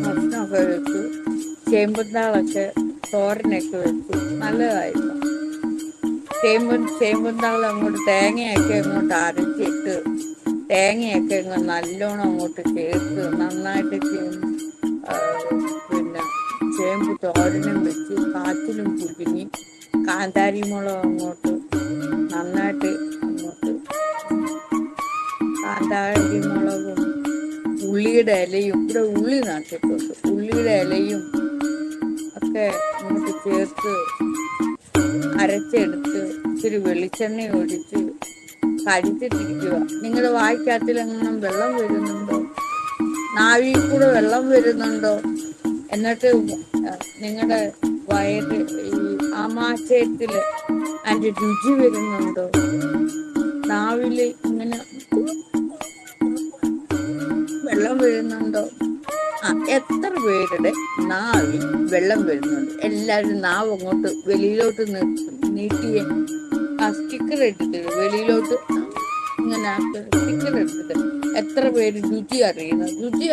ഭക്ഷണമൊക്കെ വെച്ചു. ചേമ്പുന്നാളൊക്കെ തോരനൊക്കെ വെച്ചു. നല്ലതായിരുന്നു. ചേമ്പുന്നാൾ അങ്ങോട്ട് തേങ്ങയൊക്കെ അങ്ങോട്ട് അരച്ചിട്ട് തേങ്ങയൊക്കെ നല്ലോണം അങ്ങോട്ട് ചേർത്ത് നന്നായിട്ട് പിന്നെ ചേമ്പ് തോരനും വെച്ച് കാച്ചിലും പുഴുങ്ങി കാന്താരി മുളക് അങ്ങോട്ട് നന്നായിട്ട് അങ്ങോട്ട് കാന്താരി മുളകും ഉള്ളിയുടെ ഇലയും, ഇവിടെ ഉള്ളി നട്ടിട്ടുണ്ട്, ഉള്ളിയുടെ ഇലയും ഒക്കെ അങ്ങോട്ട് ചേർത്ത് അരച്ചെടുത്ത് ഇച്ചിരി വെളിച്ചെണ്ണ ഒഴിച്ച് കഴിച്ചിട്ടിരിക്കുക. നിങ്ങളുടെ വായ്ക്കകത്തിലെങ്ങാനും വെള്ളം വരുന്നുണ്ടോ? നാവിൽ കൂടെ വെള്ളം വരുന്നുണ്ടോ? എന്നിട്ട് നിങ്ങളുടെ വയറ് ഈ ആമാശയത്തില് അതിൻ്റെ രുചി വരുന്നുണ്ടോ? നാവില് ഇങ്ങനെ വെള്ളം വരുന്നുണ്ടോ? എത്ര പേരുടെ നാവിൽ വെള്ളം വരുന്നുണ്ട്? എല്ലാവരും നാവ് അങ്ങോട്ട് വെളിയിലോട്ട് നീട്ടിയ സ്റ്റിക്കർ എടുത്തിട്ട് വെളിയിലോട്ട് ഇങ്ങനെ സ്റ്റിക്കർ എടുത്തിട്ട് എത്ര പേര് രുചി അറിയുന്നത്? രുചി